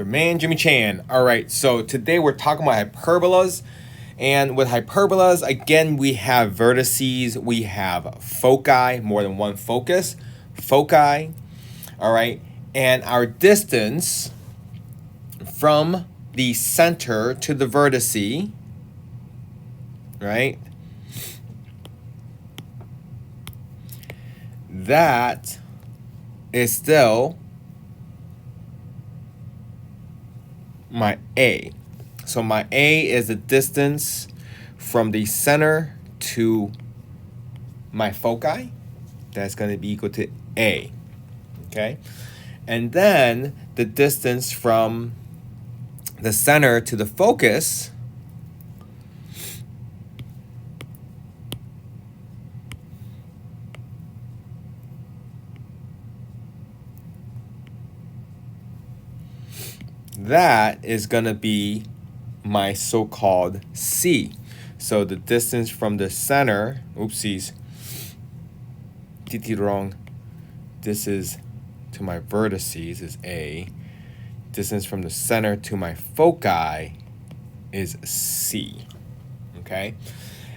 Your man Jimmy Chan. All right, so today we're talking about hyperbolas. And with hyperbolas, again, we have vertices, we have foci, more than one focus, foci, all right? And our distance from the center to the vertice, right? That is still my A. So my A is the distance from the center to my foci. That's going to be equal to A. Okay? And then the distance from the center to the focus that is going to be my so-called C. So the distance from the center, oopsies, did wrong. This is to my vertices is A. Distance from the center to my foci is C. Okay?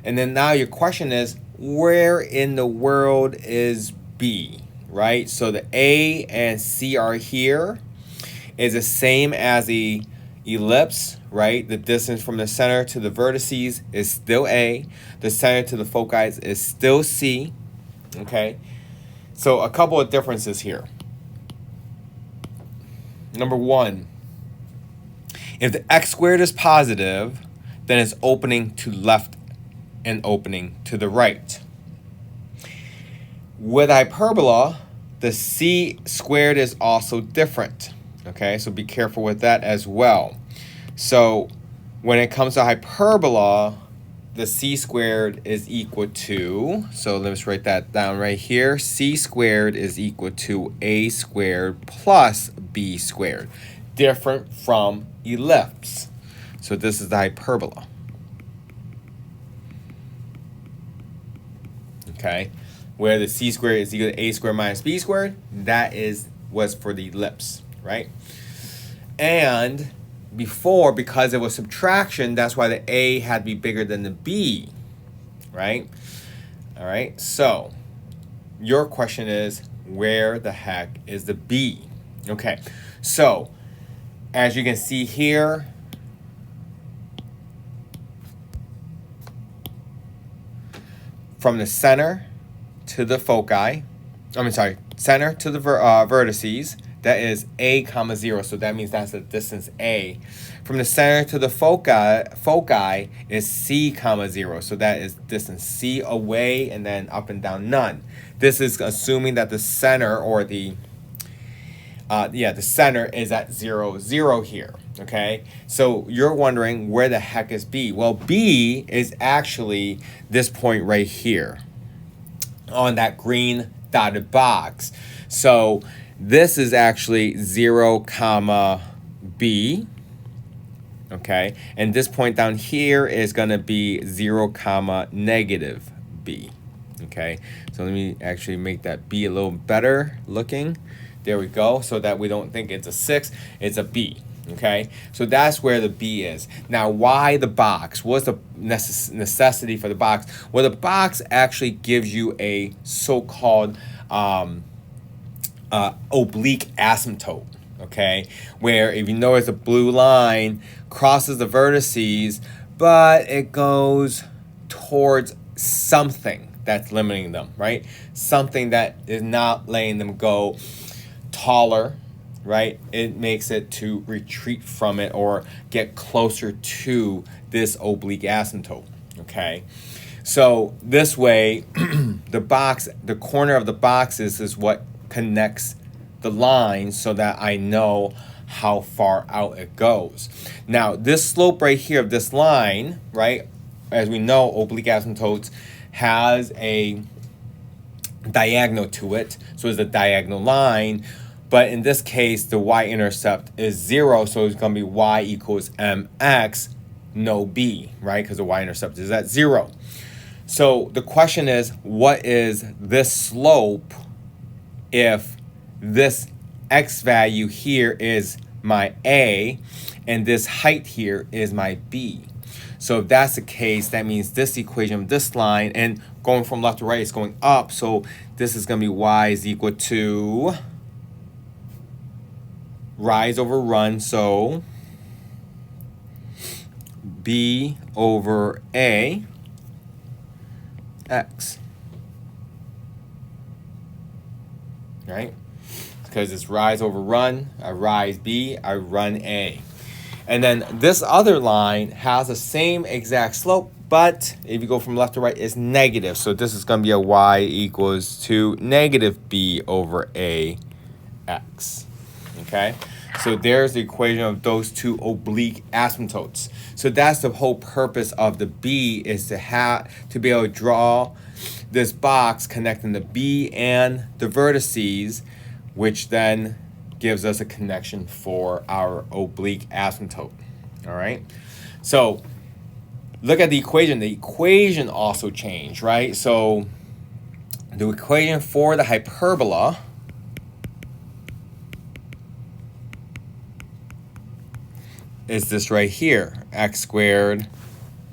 And then now your question is, where in the world is B? Right? So the A and C are here. Is the same as the ellipse, right? The distance from the center to the vertices is still A. The center to the foci is still C. Okay? So a couple of differences here. Number one, if the x squared is positive, then it's opening to left and opening to the right. With hyperbola, the c squared is also different. Okay, so be careful with that as well. So when it comes to hyperbola, the c squared is equal to, so let's write that down right here. C squared is equal to a squared plus b squared. Different from ellipse. So this is the hyperbola. Okay, where the c squared is equal to a squared minus b squared, that was for the ellipse. Right? And before, because it was subtraction, that's why the A had to be bigger than the B. Right? All right. So your question is, where the heck is the B? Okay. So as you can see here, from the center to the foci, center to the vertices, that is A comma 0, so that means that's the distance A. From the center to the foci is C comma 0, so that is distance C away and then up and down none. This is assuming that the center or the center is at 0, 0 here, okay? So you're wondering, where the heck is B? Well, B is actually this point right here on that green dotted box. So this is actually 0 comma B, okay? And this point down here is going to be 0 comma negative B, okay? So let me actually make that B a little better looking. There we go, so that we don't think it's a 6, it's a B, okay? So that's where the B is. Now, why the box? What's the necessity for the box? Well, the box actually gives you a so-called oblique asymptote, okay? Where if you notice a blue line crosses the vertices, but it goes towards something that's limiting them, right? Something that is not letting them go taller, right? It makes it to retreat from it or get closer to this oblique asymptote, okay? So this way, the corner of the boxes is what connects the line so that I know how far out it goes. Now, this slope right here of this line, right, as we know, oblique asymptotes has a diagonal to it, so it's a diagonal line, but in this case, the y-intercept is 0, so it's going to be y equals mx, no b, right, because the y-intercept is at 0. So the question is, what is this slope if this x value here is my A, and this height here is my B. So if that's the case, that means this equation of this line, and going from left to right is going up, so this is going to be y is equal to rise over run, so B over A x. Right? Because it's rise over run, I rise B, I run A. And then this other line has the same exact slope, but if you go from left to right, it's negative. So this is going to be a y equals to negative b over a x. Okay? So there's the equation of those two oblique asymptotes. So that's the whole purpose of the b, is to be able to draw this box connecting the b and the vertices, which then gives us a connection for our oblique asymptote. All right, so look at the equation. The equation also changed, right? So the equation for the hyperbola is this right here: x squared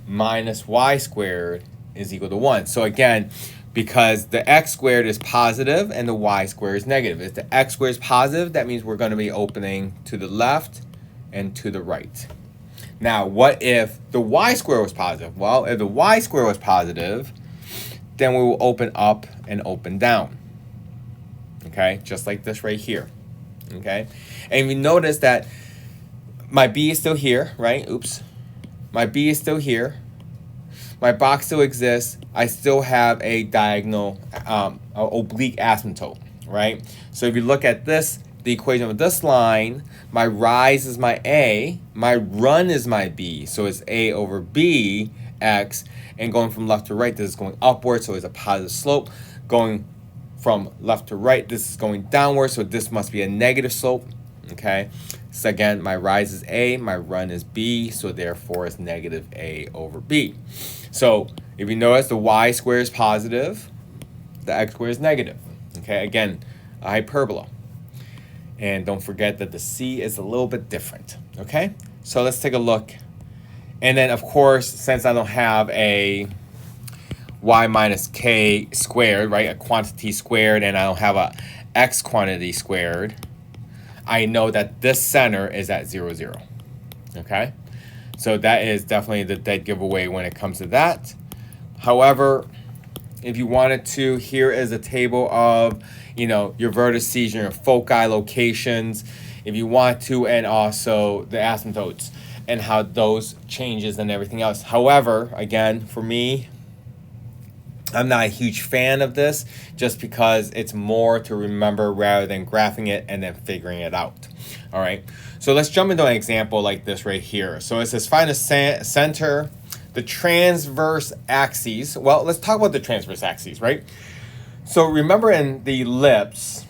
minus y squared is equal to 1. So again, because the x squared is positive and the y squared is negative. If the x squared is positive, that means we're going to be opening to the left and to the right. Now, what if the y squared was positive? Well, if the y squared was positive, then we will open up and open down. Okay, just like this right here. Okay, and we notice that my b is still here, right? Oops. My b is still here. My box still exists. I still have a diagonal, oblique asymptote, right? So if you look at this, the equation of this line, my rise is my A, my run is my B. So it's A over B, X, and going from left to right, this is going upward, so it's a positive slope. Going from left to right, this is going downward, so this must be a negative slope, okay? So again, my rise is A, my run is B, so therefore it's negative A over B. So if you notice, the y squared is positive, the x squared is negative. Okay, again, a hyperbola. And don't forget that the c is a little bit different. Okay, so let's take a look. And then, of course, since I don't have a y minus k squared, right, a quantity squared, and I don't have a x quantity squared, I know that this center is at 0, 0. Okay? So that is definitely the dead giveaway when it comes to that. However, if you wanted to, here is a table of, your vertices, your foci locations, if you want to, and also the asymptotes and how those changes and everything else. However, again, for me, I'm not a huge fan of this just because it's more to remember rather than graphing it and then figuring it out. All right, so let's jump into an example like this right here. So it says find the center, the transverse axes. Well, let's talk about the transverse axes, right? So remember in the ellipse,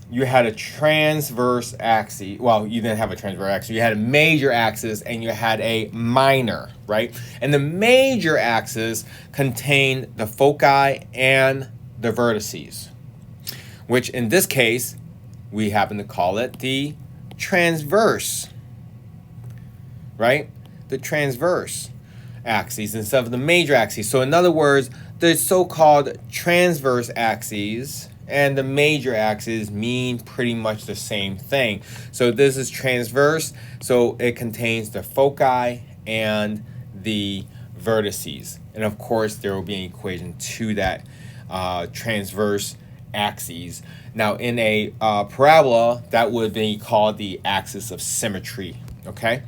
you had a transverse axis. Well, you didn't have a transverse axis. You had a major axis and you had a minor, right? And the major axis contained the foci and the vertices, which in this case, we happen to call it the transverse, right? The transverse axes instead of the major axes. So in other words, the so-called transverse axes and the major axes mean pretty much the same thing. So this is transverse, so it contains the foci and the vertices. And of course, there will be an equation to that transverse axes. Now, in a parabola, that would be called the axis of symmetry, okay?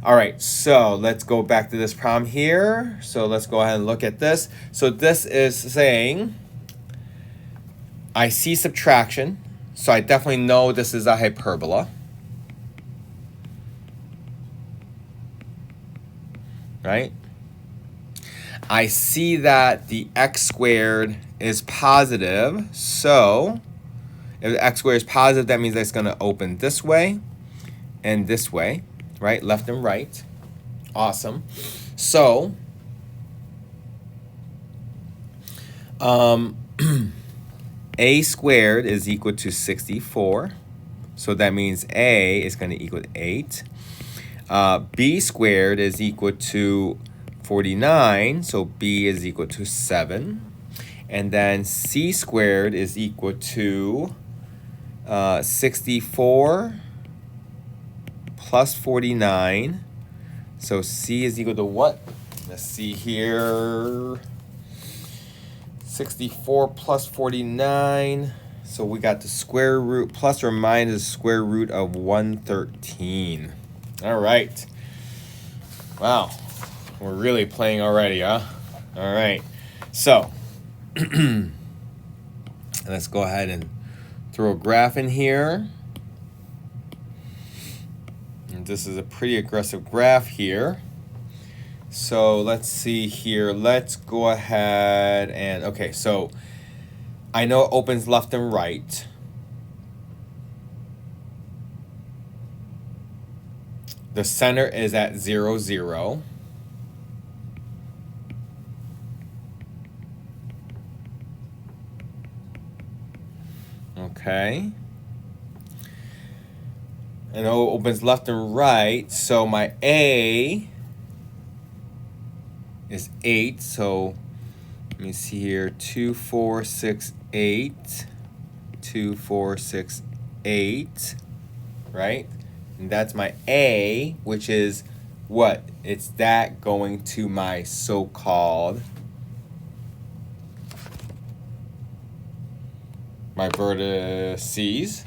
All right, so let's go back to this problem here. So let's go ahead and look at this. So this is saying, I see subtraction, so I definitely know this is a hyperbola. Right? I see that the x squared is positive, so if the x squared is positive, that means it's going to open this way and this way, right? Left and right. Awesome. So, a squared is equal to 64. So that means A is going to equal 8. B squared is equal to 49, so B is equal to 7. And then C squared is equal to 64 plus 49. So C is equal to what? Let's see here. 64 plus 49. So we got the square root plus or minus the square root of 113. All right. Wow. We're really playing already, huh? All right. So let's go ahead and throw a graph in here. And this is a pretty aggressive graph here. So let's see here. Let's go ahead and, okay, so I know it opens left and right. The center is at 0, 0. Okay. I know it opens left and right, so my A is 8, so let me see here, 2, 4, 6, 8, 2, 4, 6, 8, right? And that's my A, which is what? It's that going to my so-called, my vertices.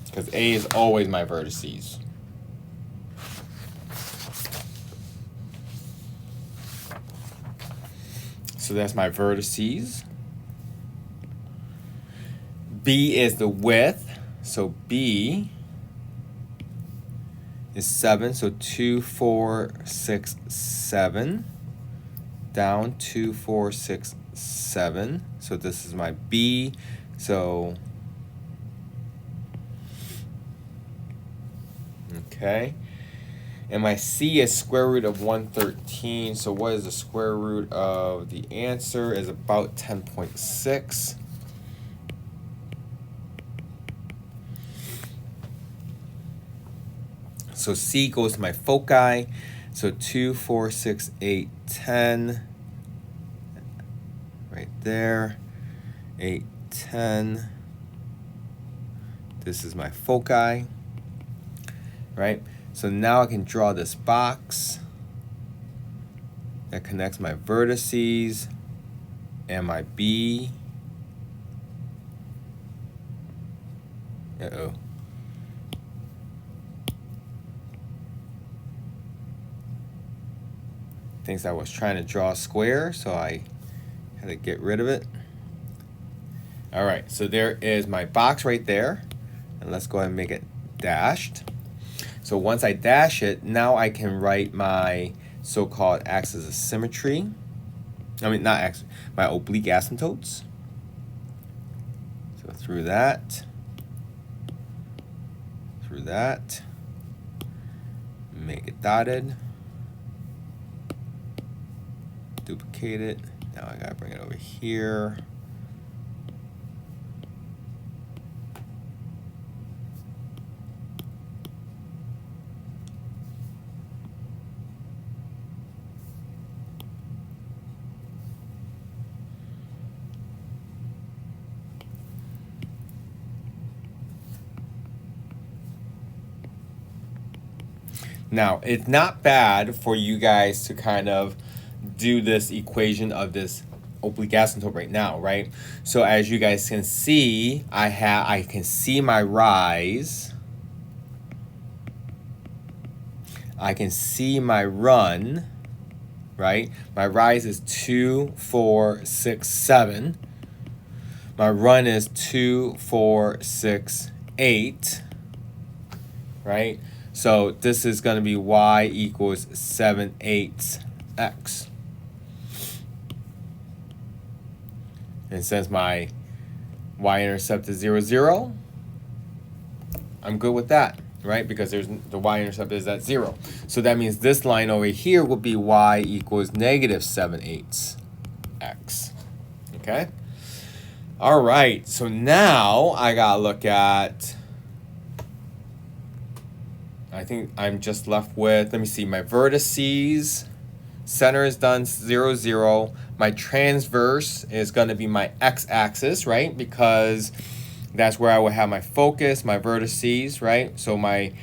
Because A is always my vertices. So that's my vertices. B is the width. So B is 7. So 2, 4, 6, 7. Down 2, 4, 6, 7. So this is my B. So okay. And my C is square root of 113. So what is the square root of the answer? Is about 10.6. So C goes to my foci. So 2, 4, 6, 8, 10. Right there. 8, 10. This is my foci. Right? So now I can draw this box that connects my vertices and my B. Uh-oh. Thinks I was trying to draw a square, so I had to get rid of it. All right, so there is my box right there. And let's go ahead and make it dashed. So once I dash it, now I can write my so-called axis of symmetry. I mean, not axis, my oblique asymptotes. So through that, make it dotted, duplicate it. Now I gotta bring it over here. Now, it's not bad for you guys to kind of do this equation of this oblique asymptote right now, right? So as you guys can see, I can see my rise. I can see my run, right? My rise is 2, 4, 6, 7. My run is 2, 4, 6, 8, right? So this is going to be y equals 7/8 x. And since my y-intercept is 0, 0, I'm good with that, right? Because there's the y-intercept is at 0. So that means this line over here will be y equals negative 7/8 x. Okay? All right, so now I gotta look at, I think I'm just left with, let me see, my vertices. Center is done 0, 0. My transverse is going to be my x-axis, right? Because that's where I will have my focus, my vertices, right? So my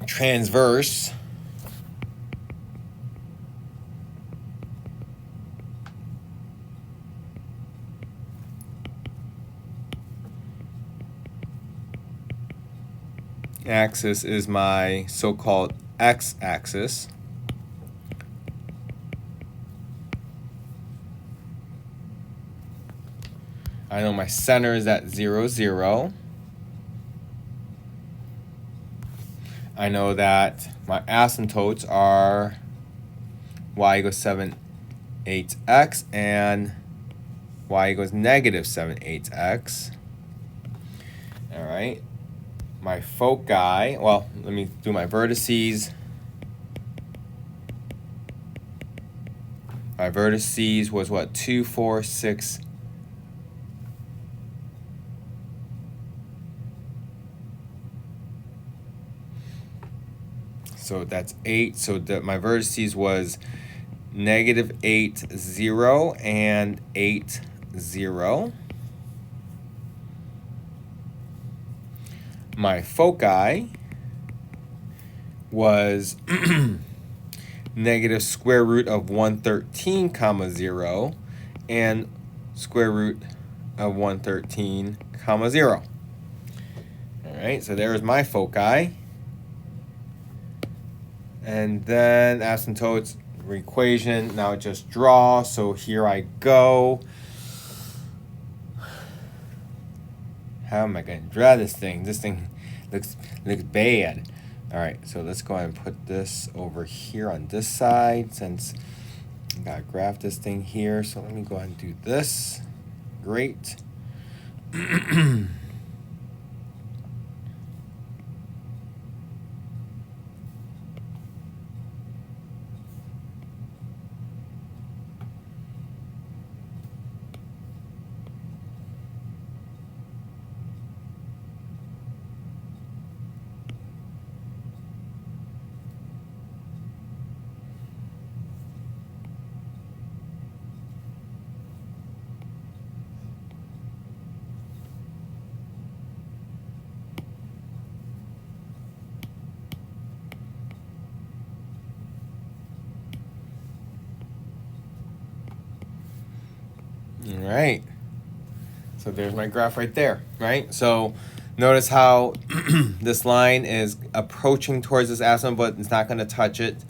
transverse axis is my so-called x-axis. I know my center is at 0, 0. I know that my asymptotes are y equals 7, 8x and y equals negative 7, 8x. All right. My foci, well, let me do my vertices. My vertices was what? 2, 4, 6. So that's 8. So my vertices was negative 8, 0 and 8, 0. My foci was negative square root of 113 comma 0 and square root of 113 comma 0. All right, so there's my foci. And then asymptotes equation, now just draw. So here I go. How am I going to draw this thing? This thing looks bad. All right, so let's go ahead and put this over here on this side since I got to graph this thing here. So let me go ahead and do this. Great. All right. So there's my graph right there, right? So notice how this line is approaching towards this asymptote, but it's not going to touch it,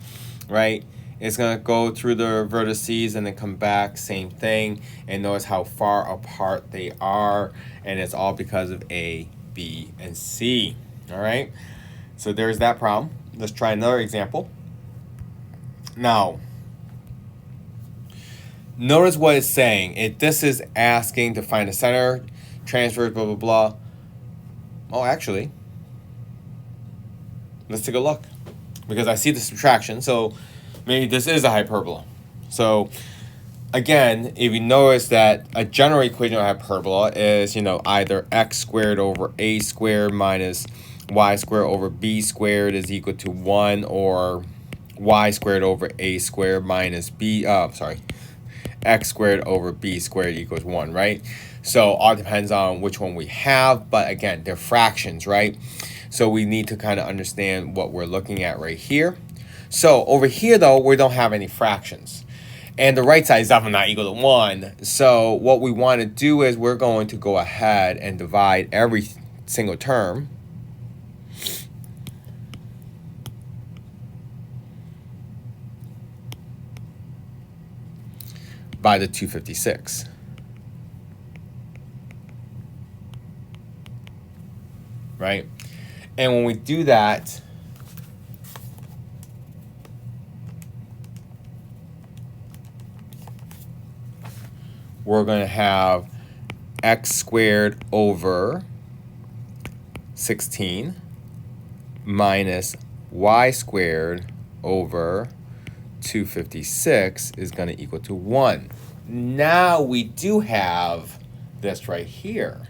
right? It's going to go through the vertices and then come back, same thing. And notice how far apart they are, and it's all because of A, B, and C, all right? So there's that problem. Let's try another example. Now, notice what it's saying. This is asking to find the center, transverse, blah, blah, blah. Oh, actually, let's take a look. Because I see the subtraction, so maybe this is a hyperbola. So, again, if you notice that a general equation of hyperbola is, either x squared over a squared minus y squared over b squared is equal to 1, or y squared over a squared minus x squared over b squared equals 1, right? So all depends on which one we have, but again, they're fractions, right? So we need to kind of understand what we're looking at right here. So over here, though, we don't have any fractions. And the right side is definitely not equal to 1. So what we want to do is we're going to go ahead and divide every single term by the 256. Right? And when we do that, we're going to have x squared over 16 minus y squared over 256 is going to equal to 1. Now we do have this right here.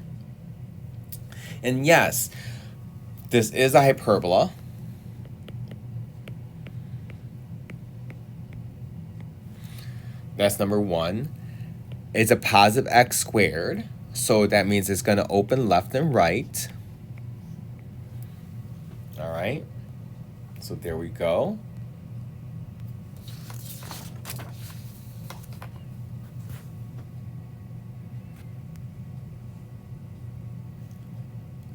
And yes, this is a hyperbola. That's number one. It's a positive x squared, so that means it's going to open left and right. All right, so there we go.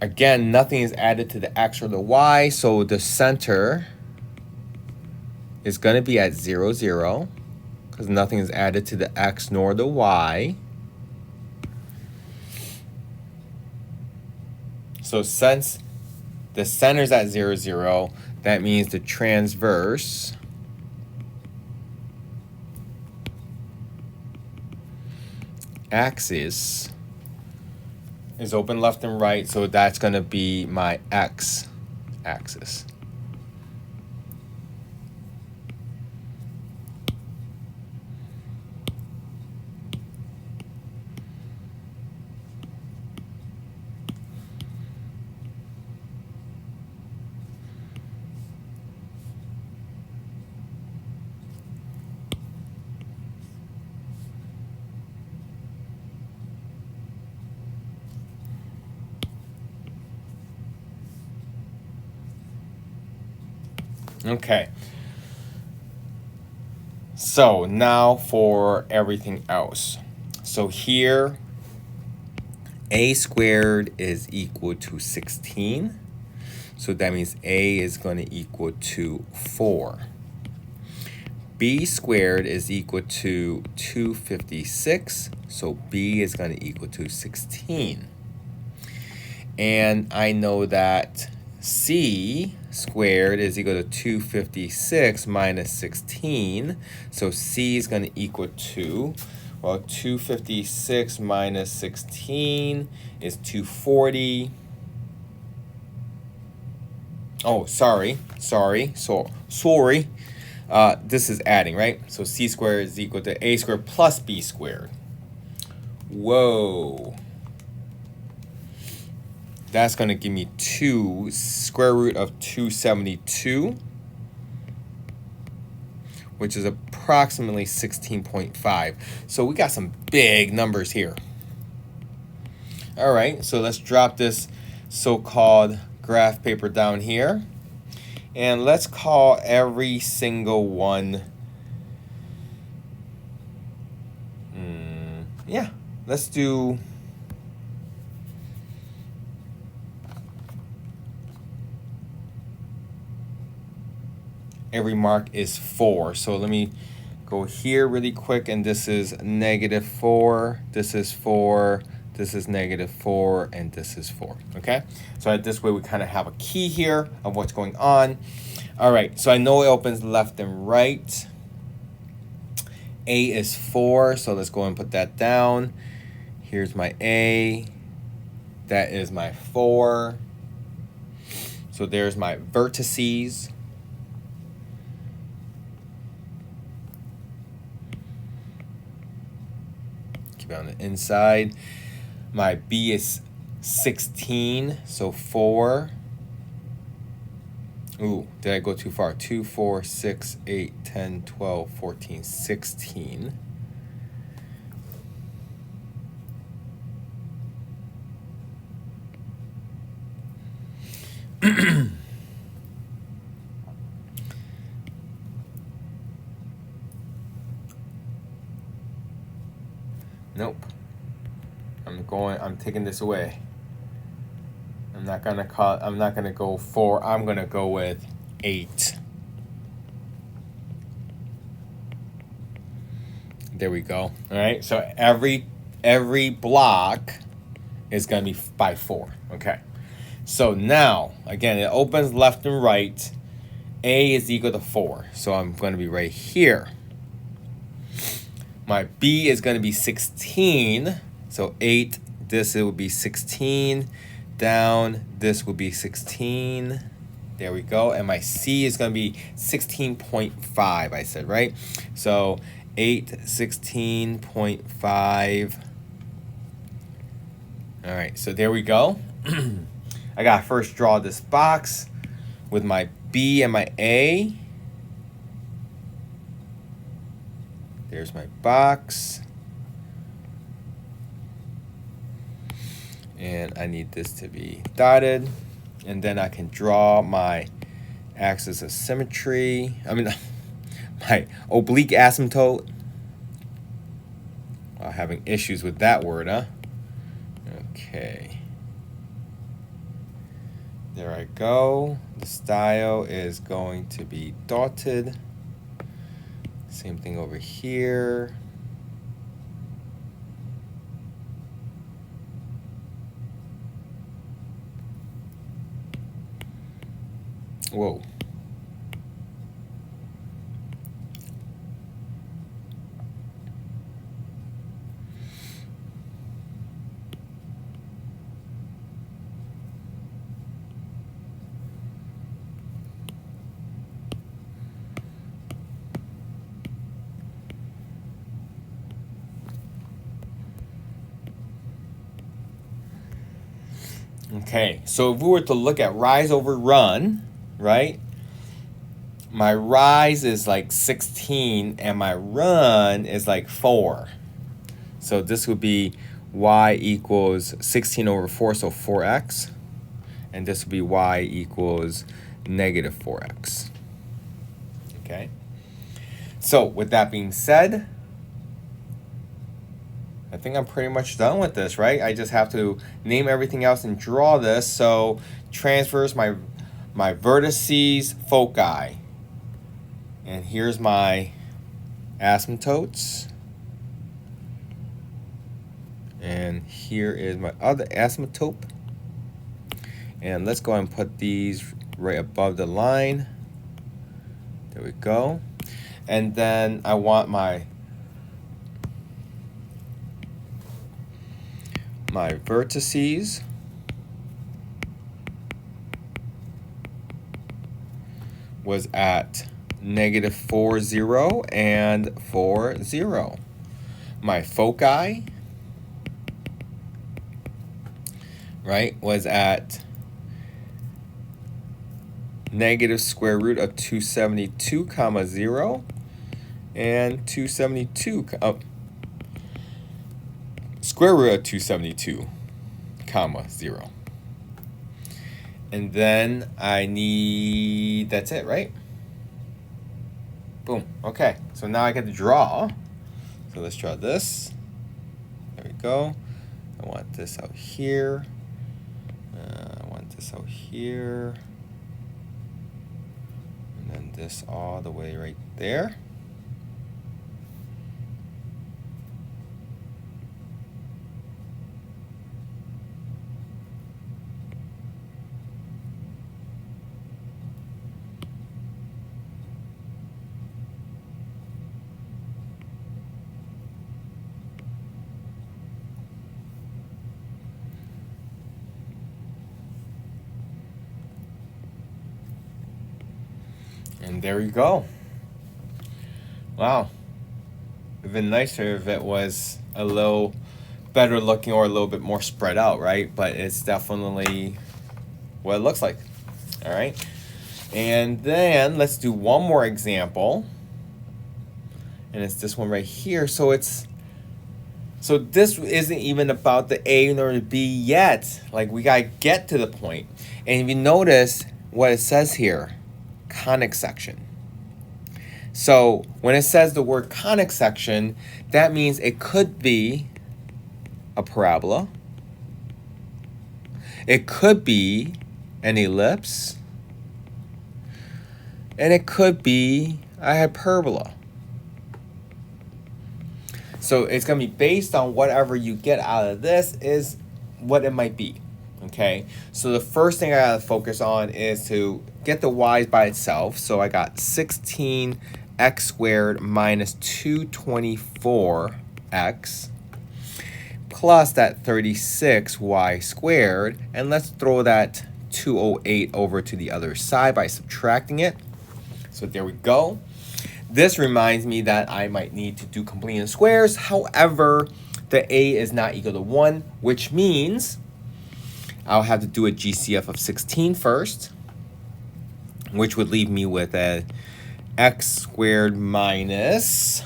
Again, nothing is added to the x or the y, so the center is going to be at 0, 0, because nothing is added to the x nor the y. So since the center is at 0, 0, that means the transverse axis is open left and right, so that's going to be my x axis. Okay. So now for everything else. So here, a squared is equal to 16. So that means a is going to equal to 4. B squared is equal to 256. So b is going to equal to 16. And I know that c squared is equal to 256 minus 16. So c is going to equal to, well, 256 minus 16 is 240. Oh, sorry. This is adding, right? So c squared is equal to a squared plus b squared. Whoa. That's going to give me 2 square root of 272, which is approximately 16.5. So we got some big numbers here. All right, so let's drop this so-called graph paper down here. And let's call every single one. Yeah, let's do... Every mark is 4. So let me go here really quick, and this is -4, this is 4, this is -4, and this is 4. Okay, so this way we kind of have a key here of what's going on. All right, so I know it opens left and right. A is 4, so let's go and put that down. Here's my A. That is my 4. So there's my vertices. On the inside, my B is 16, so 4. Ooh, did I go too far? 2, 4, 6, 8, 10, 12, 14, 16. Nope. I'm taking this away. I'm not gonna go 4, I'm gonna go with 8. There we go. Alright, so every block is gonna be by 4. Okay. So now, again, it opens left and right. A is equal to 4. So I'm gonna be right here. My B is going to be 16, so 8, this it would be 16, down, this would be 16, there we go, and my C is going to be 16.5, I said, right? So 8, 16.5, All right, so there we go. I gotta first draw this box with my B and my A. There's my box. And I need this to be dotted. And then I can draw my axis of symmetry. My oblique asymptote. Having issues with that word, huh? Okay. There I go. The style is going to be dotted. Same thing over here. Whoa. Okay, so if we were to look at rise over run, right? My rise is like 16 and my run is like 4. So this would be y equals 16 over 4, so 4x. And this would be y equals negative 4x. Okay. So with that being said, I think I'm pretty much done with this, right? I just have to name everything else and draw this. So transverse my vertices, foci. And here's my asymptotes. And here is my other asymptote. And let's go ahead and put these right above the line. There we go. And then I want my vertices. Was at negative 4, 0 and 4, 0. My foci, right, was at negative square root of 272 comma 0 and 272 square root of 272 comma 0. And then I need, that's it, right? Boom. Okay, so now I get to draw. So let's draw this. There we go. I want this out here. I want this out here. And then this all the way right there. And there you go. Wow. It'd been nicer if it was a little better looking or a little bit more spread out, right? But it's definitely what it looks like. All right. And then let's do one more example. And it's this one right here. So this isn't even about the A nor the B yet. Like, we gotta get to the point. And if you notice what it says here, conic section. So when it says the word conic section, that means it could be a parabola. It could be an ellipse. And it could be a hyperbola. So it's going to be based on whatever you get out of this is what it might be. Okay, so the first thing I gotta focus on is to get the y's by itself. So I got 16x squared minus 224x plus that 36y squared. And let's throw that 208 over to the other side by subtracting it. So there we go. This reminds me that I might need to do completing squares. However, the a is not equal to 1, which means I'll have to do a GCF of 16 first, which would leave me with a x squared minus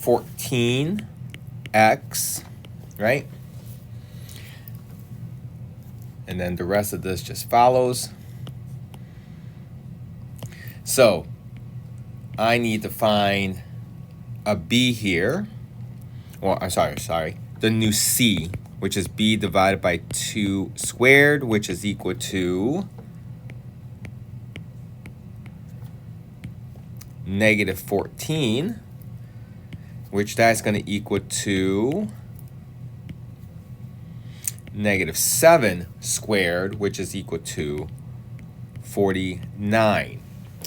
14x, right? And then the rest of this just follows. So I need to find a b here. Well, I'm sorry. The new c, which is b divided by 2 squared, which is equal to negative 14, which that's going to equal to negative 7 squared, which is equal to 49.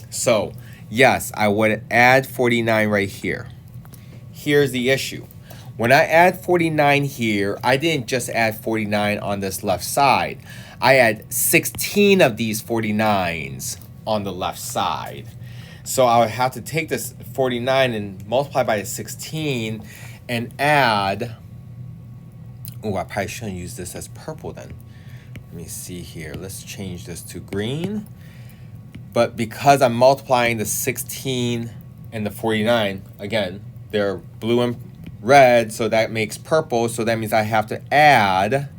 So, yes, I would add 49 right here. Here's the issue. When I add 49 here, I didn't just add 49 on this left side. I add 16 of these 49s on the left side. So I would have to take this 49 and multiply by the 16 and add... Oh, I probably shouldn't use this as purple then. Let me see here. Let's change this to green. But because I'm multiplying the 16 and the 49, again, they're blue and red, so that makes purple. So that means I have to add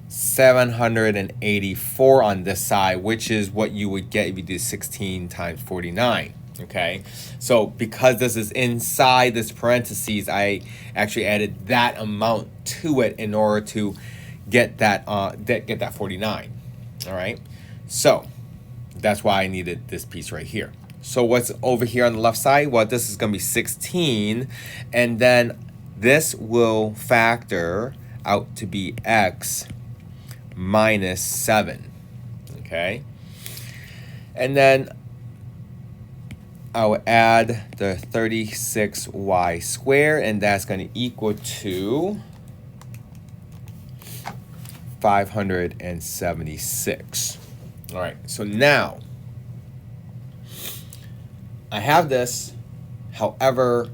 784 on this side, which is what you would get if you do 16 times 49. Okay, so because this is inside this parentheses, I actually added that amount to it in order to get that 49. All right, so that's why I needed this piece right here. So what's over here on the left side? Well, this is going to be 16, and then this will factor out to be x minus 7. Okay, and then I'll add the 36y squared, and that's going to equal to 576. All right, so now I have this. However,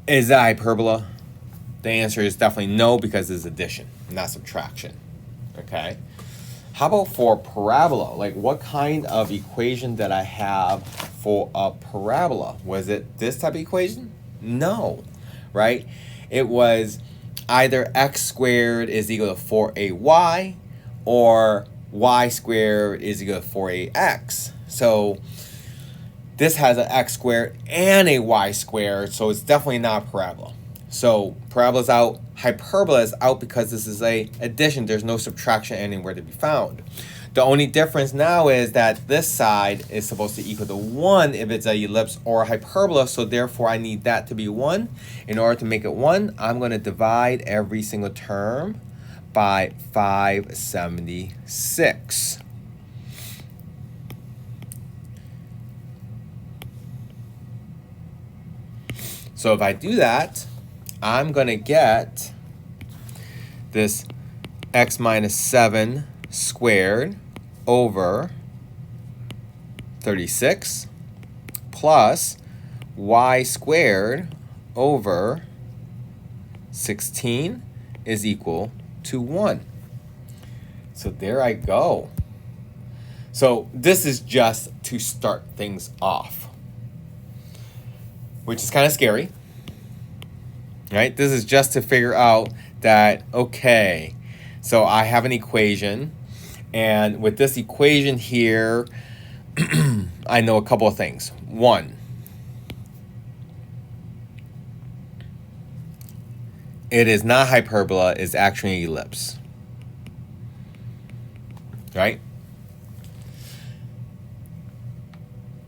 is that hyperbola? The answer is definitely no, because it's addition, not subtraction. Okay. How about for parabola? Like, what kind of equation did I have for a parabola? Was it this type of equation? No, right? It was either x squared is equal to 4ay or y squared is equal to 4ax. So this has an x squared and a y squared, so it's definitely not a parabola. So parabola's out, hyperbola is out because this is a addition. There's no subtraction anywhere to be found. The only difference now is that this side is supposed to equal to 1 if it's a ellipse or a hyperbola, so therefore I need that to be 1. In order to make it 1, I'm going to divide every single term by 576. So if I do that, I'm going to get this x minus 7 squared over 36 plus y squared over 16 is equal to 1. So there I go. So this is just to start things off, which is kind of scary. Right? This is just to figure out that, okay, so I have an equation, and with this equation here, I know a couple of things. One, it is not hyperbola, it's actually an ellipse. Right?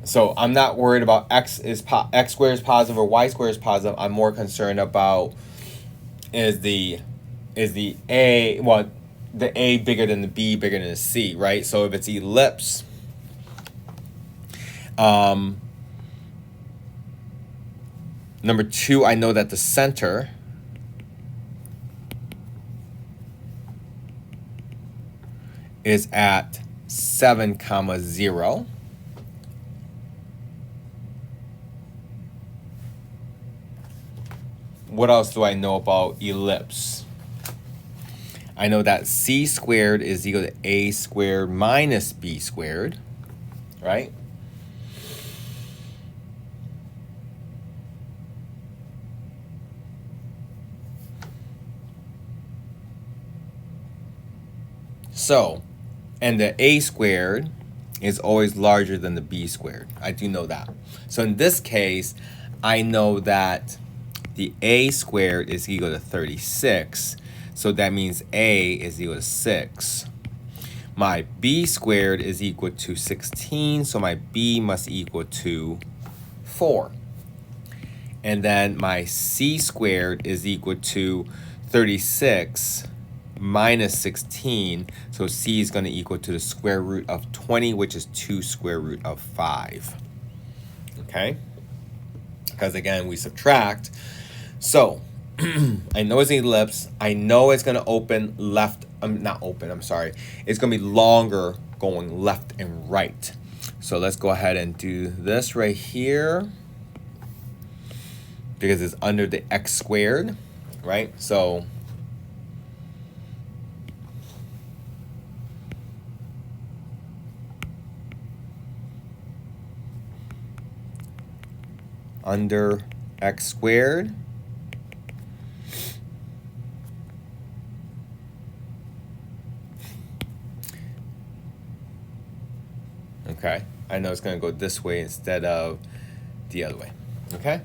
So I'm not worried about x squared is positive or y squared is positive. I'm more concerned about is the a, well, the a bigger than the b bigger than the c, right? So if it's ellipse, number 2, I know that the center is at 7, 0. what else do I know about ellipse? I know that c squared is equal to a squared minus b squared, right? So, and the a squared is always larger than the b squared. I do know that. So in this case, I know that the a squared is equal to 36. So that means a is equal to 6. My b squared is equal to 16, so my b must equal to 4. And then my c squared is equal to 36 minus 16, so c is going to equal to the square root of 20, which is 2 square root of 5. Okay? Because again, we subtract. So, I know it's an ellipse. I know it's going to open left, not open, I'm sorry. It's going to be longer going left and right. So let's go ahead and do this right here. Because it's under the x squared, right? So under x squared. Okay, I know it's going to go this way instead of the other way. Okay?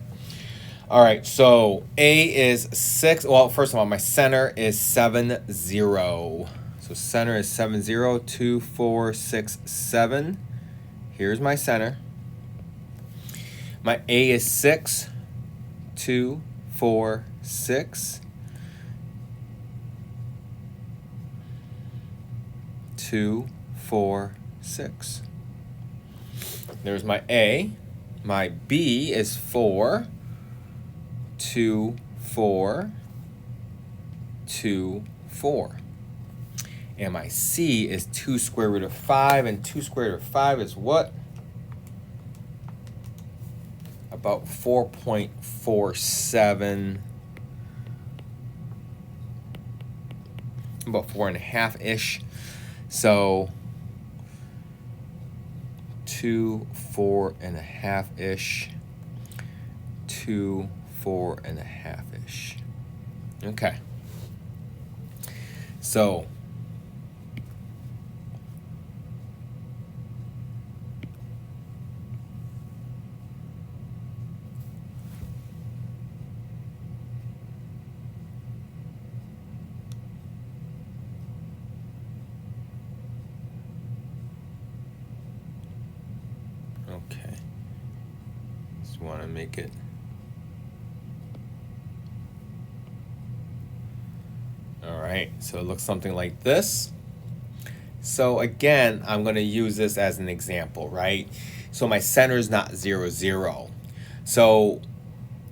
All right, so A is 6. Well, first of all, my center is 7, 0. So center is 7, 0, 2, 4, 6, 7. Here's my center. My A is 6, 2, 4, 6. 2, 4, 6. There's my A. My B is 4, 2, 4, 2, 4. And my C is 2 square root of 5, and 2 square root of 5 is what? About 4.47, about 4.5-ish. So 2, 4.5-ish, 2, 4.5-ish. Okay. So okay. Just want to make it. All right, so it looks something like this. So again, I'm going to use this as an example, right? So my center is not 0, 0. So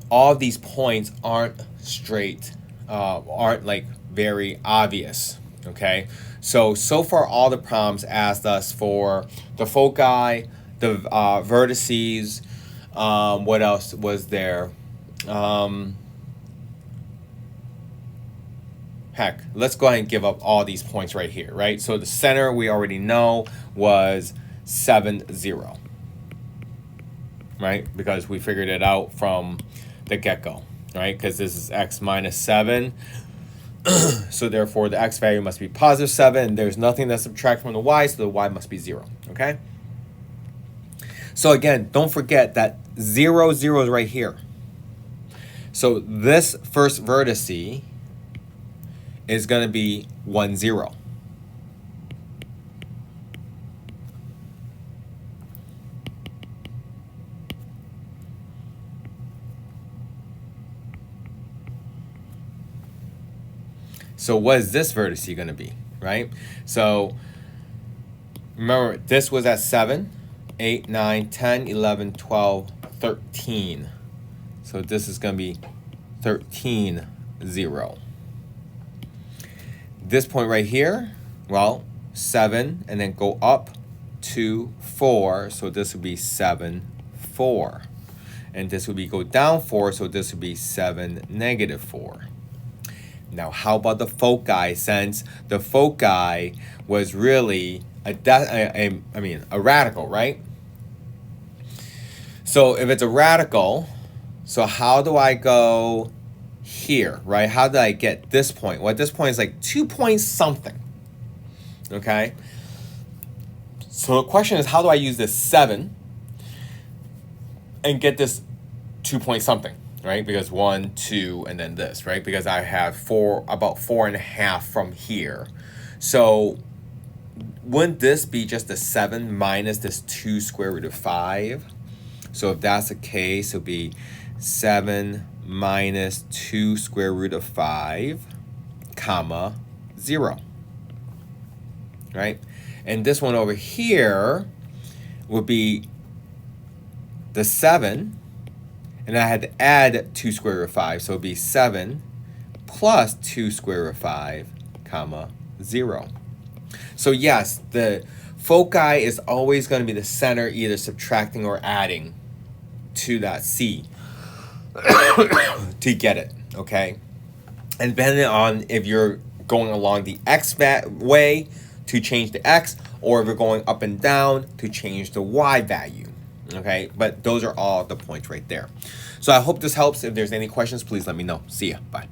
all these points aren't straight, aren't like very obvious, okay? So far all the problems asked us for the foci, the vertices, what else was there? Heck, let's go ahead and give up all these points right here, right? So the center we already know was 7, 0, right? Because we figured it out from the get-go, right? Because this is x minus 7. So therefore the x value must be positive 7. There's nothing that subtracts from the y, so the y must be 0, okay? So again, don't forget that 0, 0 is right here. So this first vertice is going to be 1, 0. So what is this vertice going to be, right? So remember, this was at 7, 8, 9, 10, 11, 12, 13. So this is going to be 13, 0. This point right here, well, 7, and then go up 2, 4. So this would be 7, 4. And this would be go down 4, so this would be 7, negative 4. Now, how about the foci, since the foci was really a radical, right? So if it's a radical, so how do I go here, right? How did I get this point? Well, this point is like 2 point something, okay? So the question is, how do I use this 7 and get this 2 point something, right? Because 1, 2, and then this, right? Because I have about 4.5 from here. So wouldn't this be just the 7 minus this 2 square root of 5? So if that's the case, it'll be 7 minus 2 square root of 5, comma, 0, right? And this one over here would be the 7, and I had to add 2 square root of 5, so it would be 7 plus 2 square root of 5, comma, 0. So yes, the foci is always going to be the center, either subtracting or adding to that C to get it, okay? And depending on if you're going along the X way to change the X, or if you're going up and down to change the Y value, okay? But those are all the points right there. So I hope this helps. If there's any questions, please let me know. See ya. Bye.